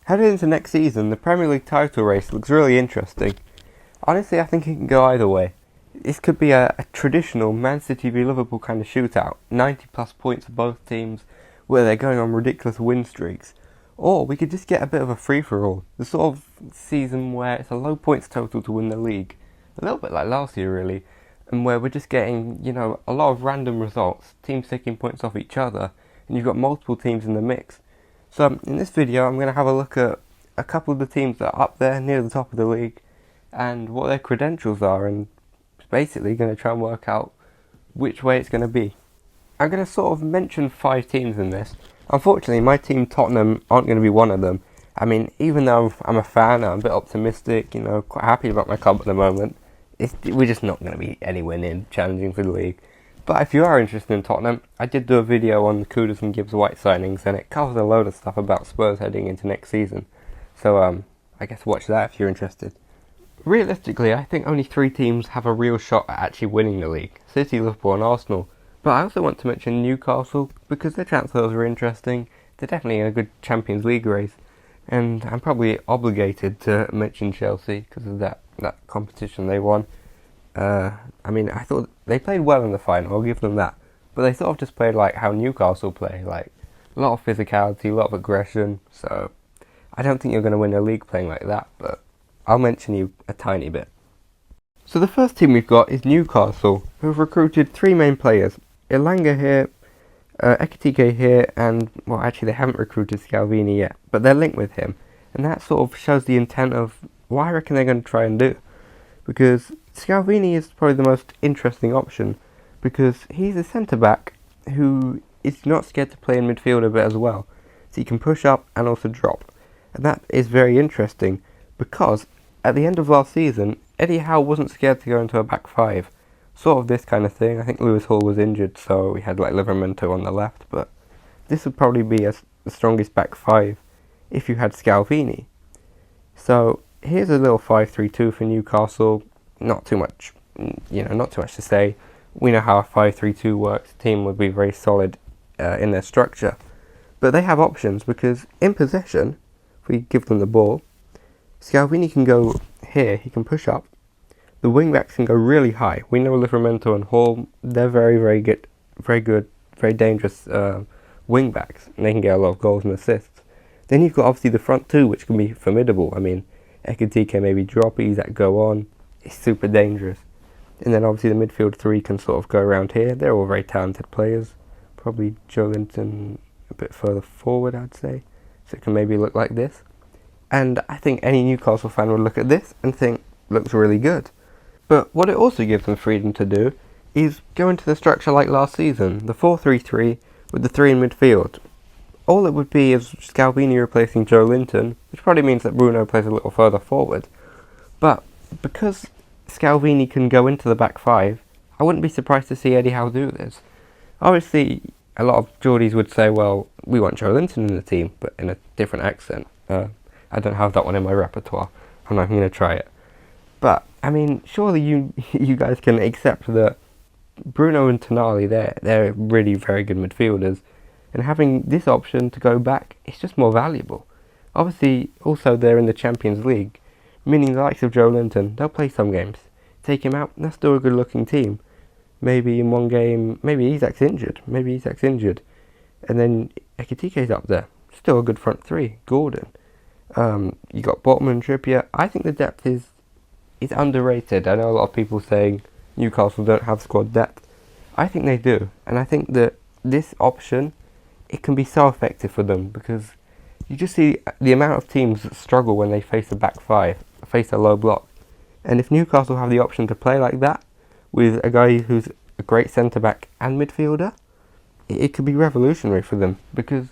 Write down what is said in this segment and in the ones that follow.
Heading into next season, the Premier League title race looks really interesting. Honestly, I think it can go either way. This could be a traditional Man City v Liverpool kind of shootout, 90 plus points for both teams, where they're going on ridiculous win streaks. Or we could just get a bit of a free-for-all, the sort of season where it's a low points total to win the league, a little bit like last year really, and where we're just getting, a lot of random results, teams taking points off each other, and you've got multiple teams in the mix. So in this video I'm going to have a look at a couple of the teams that are up there near the top of the league and what their credentials are, and basically going to try and work out which way it's going to be. I'm going to sort of mention 5 teams in this. Unfortunately my team Tottenham aren't going to be one of them. I mean, even though I'm a fan, I'm a bit optimistic, quite happy about my club at the moment, we're just not going to be anywhere near challenging for the league. But if you are interested in Tottenham, I did do a video on the Kudus and Gibbs-White signings, and it covers a load of stuff about Spurs heading into next season. So I guess watch that if you're interested. Realistically, I think only 3 teams have a real shot at actually winning the league: City, Liverpool and Arsenal. But I also want to mention Newcastle, because their transfers are interesting. They're definitely in a good Champions League race. And I'm probably obligated to mention Chelsea because of that competition they won. I thought they played well in the final, I'll give them that. But they sort of just played like how Newcastle play, like a lot of physicality, a lot of aggression. So I don't think you're going to win a league playing like that, but I'll mention you a tiny bit. So the first team we've got is Newcastle, who have recruited 3 main players. Elanga here, Ekitike here, and, well, actually they haven't recruited Scalvini yet, but they're linked with him. And that sort of shows the intent of what I reckon they're going to try and do. Because Scalvini is probably the most interesting option, because he's a centre-back who is not scared to play in midfield a bit as well. So he can push up and also drop. And that is very interesting, because at the end of last season, Eddie Howe wasn't scared to go into a back 5. Sort of this kind of thing. I think Lewis Hall was injured, so we had like Livramento on the left, but this would probably be the strongest back 5 if you had Scalvini. So here's a little 5-3-2 for Newcastle. Not too much, not too much to say. We know how a 5-3-2 works. The team would be very solid in their structure. But they have options, because in possession, if we give them the ball, Scalvini can go here, he can push up. The wing-backs can go really high. We know Livramento and Hall, they're very, very good, very dangerous wing-backs, and they can get a lot of goals and assists. Then you've got obviously the front 2, which can be formidable. I mean, Ekitike maybe drop, Isak go on. It's super dangerous. And then obviously the midfield 3 can sort of go around here. They're all very talented players. Probably Joe Linton a bit further forward, I'd say. So it can maybe look like this. And I think any Newcastle fan would look at this and think, looks really good. But what it also gives them freedom to do is go into the structure like last season, the 4-3-3 with the 3 in midfield. All it would be is Scalvini replacing Joe Linton, which probably means that Bruno plays a little further forward. But because Scalvini can go into the back 5, I wouldn't be surprised to see Eddie Howe do this. Obviously, a lot of Geordies would say, well, we want Joe Linton in the team, but in a different accent. I don't have that one in my repertoire. I'm not even going to try it. But, I mean, surely you guys can accept that Bruno and Tonali, they're really very good midfielders, and having this option to go back, it's just more valuable. Obviously, also they're in the Champions League, meaning the likes of Joe Linton, they'll play some games. Take him out, that's still a good looking team. Maybe in one game, maybe Isak's injured, and then Ekitike's up there. Still a good front 3, Gordon. You got Botman, Trippier. I think the depth is underrated. I know a lot of people saying Newcastle don't have squad depth. I think they do, and I think that this option, it can be so effective for them, because you just see the amount of teams that struggle when they face a back 5, face a low block. And if Newcastle have the option to play like that, with a guy who's a great centre-back and midfielder, it could be revolutionary for them, because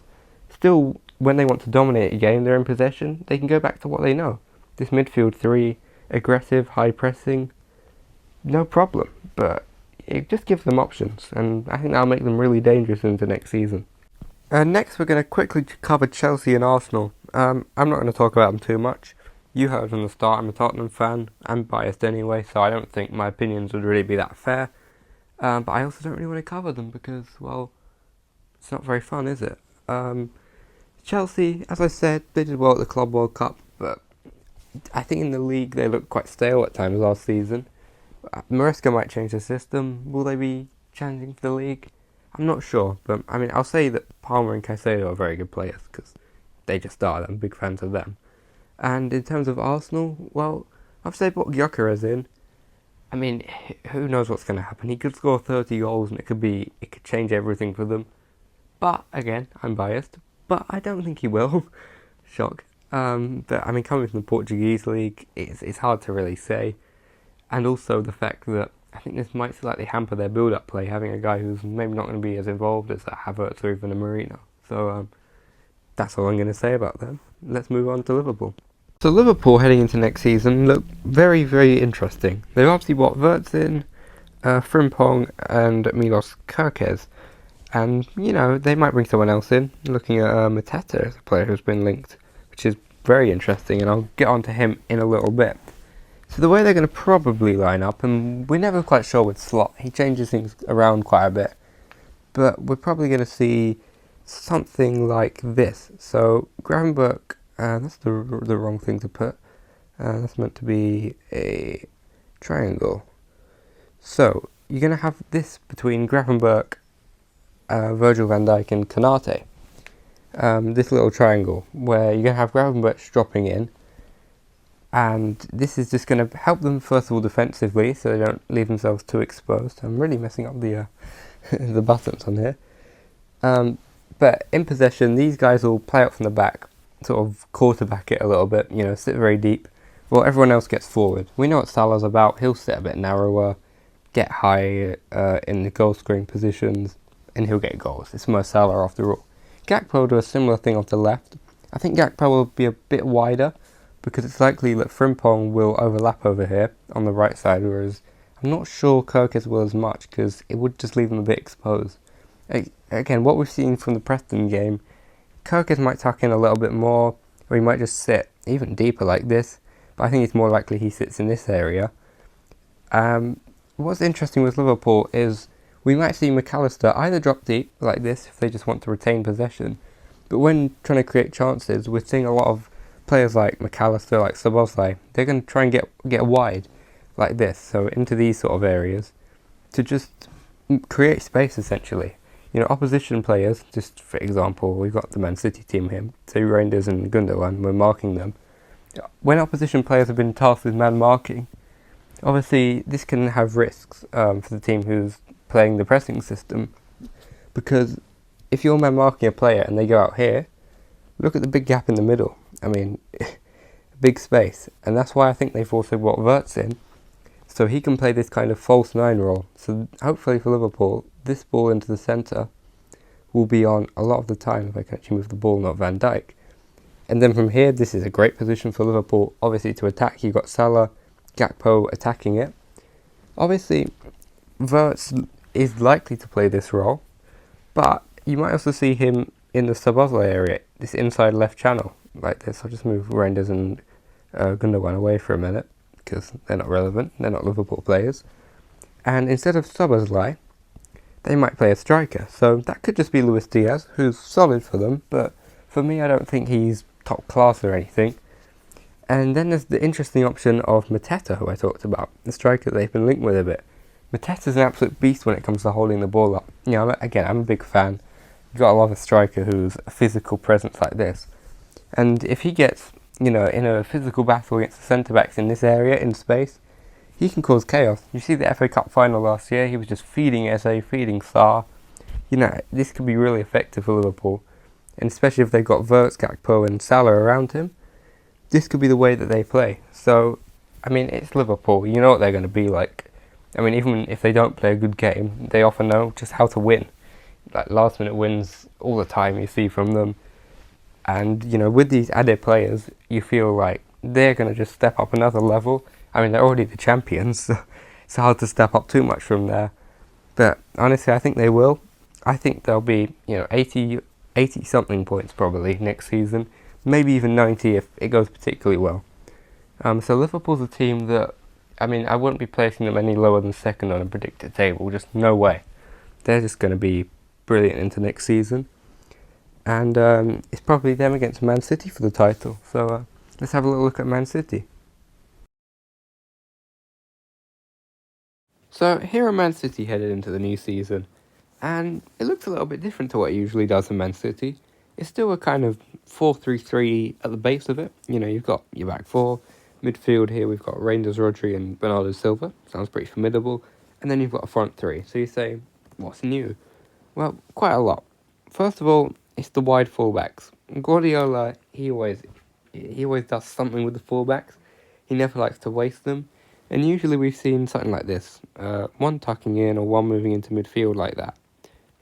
still, when they want to dominate a game, they're in possession, they can go back to what they know. This midfield 3, aggressive, high pressing, no problem. But it just gives them options, and I think that'll make them really dangerous into next season. Next, we're going to quickly cover Chelsea and Arsenal. I'm not going to talk about them too much. You heard from the start, I'm a Tottenham fan. I'm biased anyway, so I don't think my opinions would really be that fair. But I also don't really want to cover them because, well, it's not very fun, is it? Chelsea, as I said, they did well at the Club World Cup, but I think in the league they looked quite stale at times last season. Maresca might change the system. Will they be challenging for the league? I'm not sure, but I mean, I'll say that Palmer and Caicedo are very good players because they just are. I'm big fans of them. And in terms of Arsenal, well, I've said what Gyökeres in. I mean, who knows what's going to happen? He could score 30 goals and it could change everything for them. But again, I'm biased, but I don't think he will. Shock. But I mean, coming from the Portuguese league, it's hard to really say. And also the fact that I think this might slightly hamper their build-up play, having a guy who's maybe not going to be as involved as a Havertz or even a Marino. So that's all I'm going to say about them. Let's move on to Liverpool. So Liverpool heading into next season look very, very interesting. They've obviously bought Wirtz in, Frimpong and Milos Kerkez. And, you know, they might bring someone else in, looking at Mateta as a player who's been linked, which is very interesting, and I'll get on to him in a little bit. So the way they're going to probably line up, and we're never quite sure with Slot, he changes things around quite a bit, but we're probably going to see something like this. So Gravenberch, that's the wrong thing to put, that's meant to be a triangle. So you're going to have this between Gravenberch, Virgil van Dijk and Konate. This little triangle where you're going to have Gravenberch dropping in, and this is just going to help them first of all defensively so they don't leave themselves too exposed. I'm really messing up the the buttons on here. But in possession, these guys will play out from the back, sort of quarterback it a little bit, you know, sit very deep, while everyone else gets forward. We know what Salah's about. He'll sit a bit narrower, get high in the goal scoring positions, and he'll get goals. It's Mo Salah after all. Gakpo will do a similar thing off the left. I think Gakpo will be a bit wider because it's likely that Frimpong will overlap over here on the right side, whereas I'm not sure Kerkez will as much because it would just leave them a bit exposed. Again, what we've seen from the Preston game, Kerkez might tuck in a little bit more, or he might just sit even deeper like this, but I think it's more likely he sits in this area. What's interesting with Liverpool is we might see McAllister either drop deep like this if they just want to retain possession, but when trying to create chances, we're seeing a lot of players like McAllister, like Szoboszlai, they're going to try and get wide like this, so into these sort of areas, to just create space essentially. You know, opposition players, just for example, we've got the Man City team here, so Reinders and Gundogan, we're marking them. When opposition players have been tasked with man marking, obviously this can have risks for the team who's playing the pressing system, because if you're man marking a player and they go out here, look at the big gap in the middle. I mean, big space, and that's why I think they've also brought Wirtz in, so he can play this kind of false nine role. So hopefully for Liverpool, this ball into the centre will be on a lot of the time if I can actually move the ball, not Van Dijk. And then from here, this is a great position for Liverpool, obviously to attack. You've got Salah, Gakpo attacking it. Obviously, Wirtz is likely to play this role, but you might also see him in the Szoboszlai area, this inside left channel, like this. I'll just move Reinders and Gundogan away for a minute, because they're not relevant, they're not Liverpool players. And instead of Szoboszlai, they might play a striker. So that could just be Luis Diaz, who's solid for them, but for me I don't think he's top class or anything. And then there's the interesting option of Mateta, who I talked about, the striker they've been linked with a bit. Mateta's an absolute beast when it comes to holding the ball up. You know, again, I'm a big fan. You've got to love a striker who's a physical presence like this. And if he gets, you know, in a physical battle against the centre-backs in this area, in space, he can cause chaos. You see the FA Cup final last year, he was just feeding SA, feeding Sarr. You know, this could be really effective for Liverpool. And especially if they've got Wirtz, Gakpo and Salah around him, this could be the way that they play. So, I mean, it's Liverpool. You know what they're going to be like. I mean, even if they don't play a good game, they often know just how to win. Like last minute wins all the time you see from them. And, you know, with these added players, you feel like they're going to just step up another level. I mean, they're already the champions, so it's hard to step up too much from there. But honestly, I think they will. I think they'll be, you know, 80 something points probably next season. Maybe even 90 if it goes particularly well. So Liverpool's a team that, I mean, I wouldn't be placing them any lower than second on a predicted table. Just no way. They're just going to be brilliant into next season. and it's probably them against Man City for the title. So let's have a little look at Man City. So here are Man City headed into the new season, and it looks a little bit different to what it usually does in Man City. It's still a kind of 4-3-3 at the base of it. You know, you've got your back four, midfield here we've got Reinders, Rodri and Bernardo Silva. Sounds pretty formidable. And then you've got a front three. So you say, what's new? Well, quite a lot. First of all, it's the wide fullbacks. Guardiola, he always does something with the fullbacks. He never likes to waste them. And usually we've seen something like this. One tucking in or one moving into midfield like that.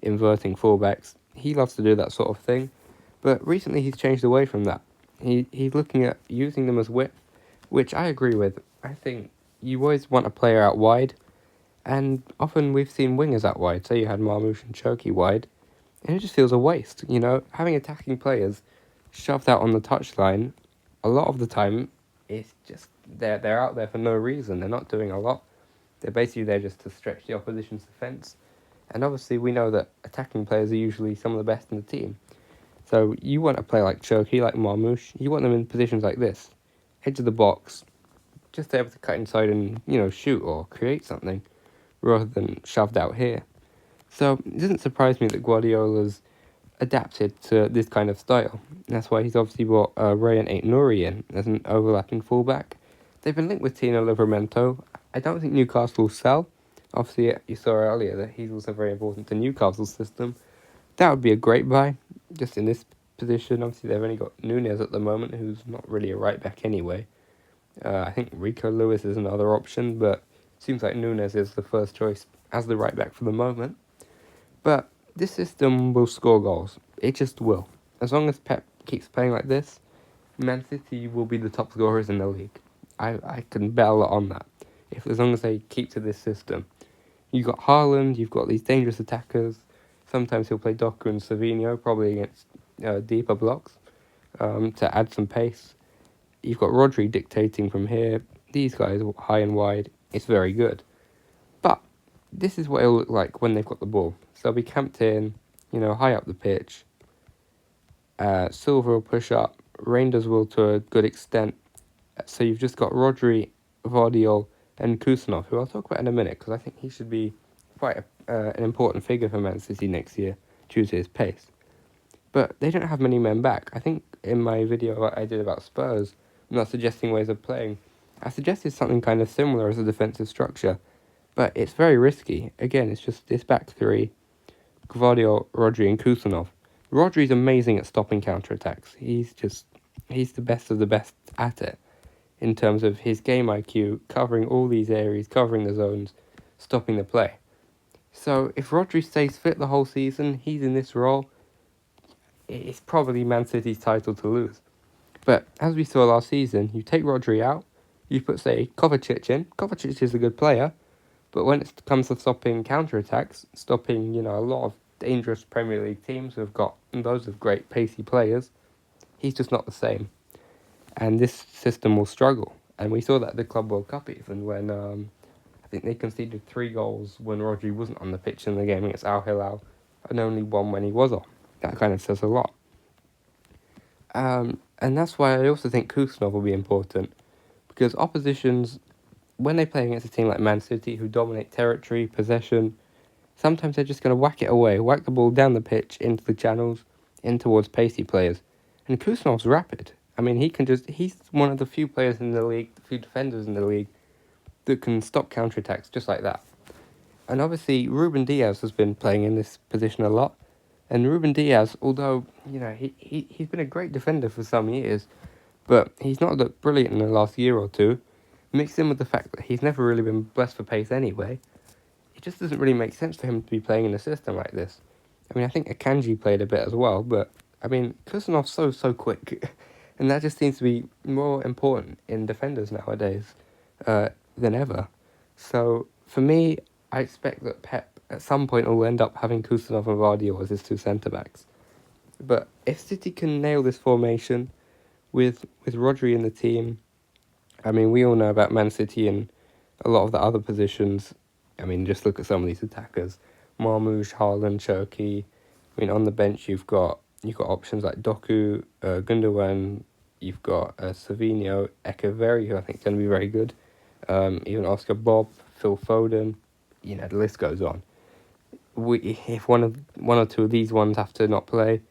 Inverting fullbacks. He loves to do that sort of thing. But recently he's changed away from that. He's looking at using them as width, which I agree with. I think you always want a player out wide. And often we've seen wingers out wide. Say you had Marmoush and Cherki wide. And it just feels a waste, you know? Having attacking players shoved out on the touchline, a lot of the time, it's just they're out there for no reason. They're not doing a lot. They're basically there just to stretch the opposition's defence. And obviously we know that attacking players are usually some of the best in the team. So you want a player like Cherki, like Marmoush, you want them in positions like this. Edge of the box, just able to cut inside and, you know, shoot or create something, rather than shoved out here. So it doesn't surprise me that Guardiola's adapted to this kind of style. That's why he's obviously brought Ray and Nouri in as an overlapping fullback. They've been linked with Tino Livramento. I don't think Newcastle will sell. Obviously, you saw earlier that he's also very important to Newcastle's system. That would be a great buy, just in this position. Obviously, they've only got Nunez at the moment, who's not really a right back anyway. I think Rico Lewis is another option, but it seems like Nunez is the first choice as the right back for the moment. But this system will score goals. It just will. As long as Pep keeps playing like this, Man City will be the top scorers in the league. I can bet a lot on that. As long as they keep to this system. You've got Haaland, you've got these dangerous attackers. Sometimes he'll play Docker and Savino, probably against deeper blocks, to add some pace. You've got Rodri dictating from here. These guys, high and wide, it's very good. But this is what it'll look like when they've got the ball. So they'll be camped in, you know, high up the pitch. Silva will push up. Reinders will to a good extent. So you've just got Rodri, Vardiol, and Kusanov, who I'll talk about in a minute, because I think he should be quite an important figure for Man City next year, due to his pace. But they don't have many men back. I think in my video I did about Spurs, I'm not suggesting ways of playing. I suggested something kind of similar as a defensive structure, but it's very risky. Again, it's just this back three, Gvardiol, Rodri, and Kusanov. Rodri's amazing at stopping counterattacks. He's the best of the best at it, in terms of his game IQ, covering all these areas, covering the zones, stopping the play. So if Rodri stays fit the whole season, he's in this role, it's probably Man City's title to lose. But as we saw last season, you take Rodri out, you put, say, Kovacic in. Kovacic is a good player, but when it comes to stopping counterattacks, stopping, you know, a lot of dangerous Premier League teams who have got loads of great pacey players, he's just not the same. And this system will struggle. And we saw that at the Club World Cup even, when I think they conceded 3 goals when Rodri wasn't on the pitch in the game against Al Hilal, and only 1 when he was on. That kind of says a lot. And that's why I also think Kusanov will be important, because oppositions, when they play against a team like Man City, who dominate territory, possession, sometimes they're just going to whack it away, whack the ball down the pitch, into the channels, in towards pacey players. And Kusanov's rapid. I mean, he's one of the few players in the league, the few defenders in the league, that can stop counterattacks just like that. And obviously, Ruben Diaz has been playing in this position a lot. And Ruben Diaz, although, you know, he's been a great defender for some years, but he's not looked brilliant in the last year or two. Mixed in with the fact that he's never really been blessed for pace anyway, it just doesn't really make sense for him to be playing in a system like this. I mean, I think Akanji played a bit as well, but, I mean, Kusanov's so quick. And that just seems to be more important in defenders nowadays than ever. So, for me, I expect that Pep at some point will end up having Kusanov and Vardiol as his 2 centre-backs. But if City can nail this formation with Rodri in the team, I mean, we all know about Man City and a lot of the other positions. I mean, just look at some of these attackers. Marmoush, Haaland, Cherki. I mean, on the bench you've got you've got options like Doku, Gundogan, you've got Savinho, Echeverri, who I think is going to be very good, even Oscar Bob, Phil Foden, the list goes on. If one or two of these ones have to not play,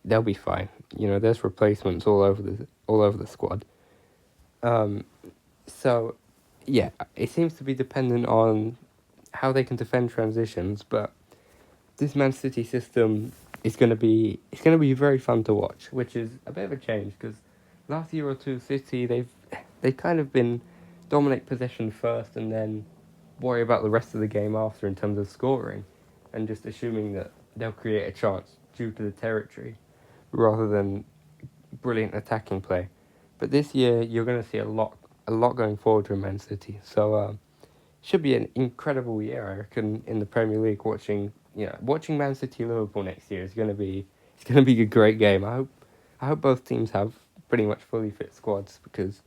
they'll be fine. There's replacements all over the squad. So, yeah, it seems to be dependent on how they can defend transitions, but this Man City system is going to be very fun to watch, which is a bit of a change because last year or two, City they've kind of been dominate possession first and then worry about the rest of the game after in terms of scoring, and just assuming that they'll create a chance due to the territory, rather than brilliant attacking play. But this year you're going to see a lot going forward from Man City. So should be an incredible year, I reckon, in the Premier League. Watching Man City Liverpool next year is going to be a great game. I hope both teams have pretty much fully fit squads, because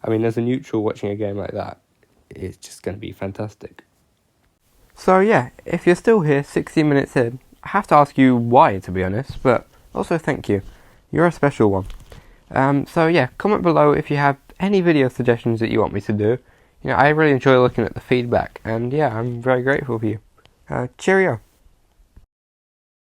as a neutral watching a game like that, it's just going to be fantastic. So yeah, if you're still here 60 minutes in, I have to ask you why, to be honest, but also thank you. You're a special one. So yeah, comment below if you have any video suggestions that you want me to do. I really enjoy looking at the feedback, and yeah, I'm very grateful for you. Cheerio.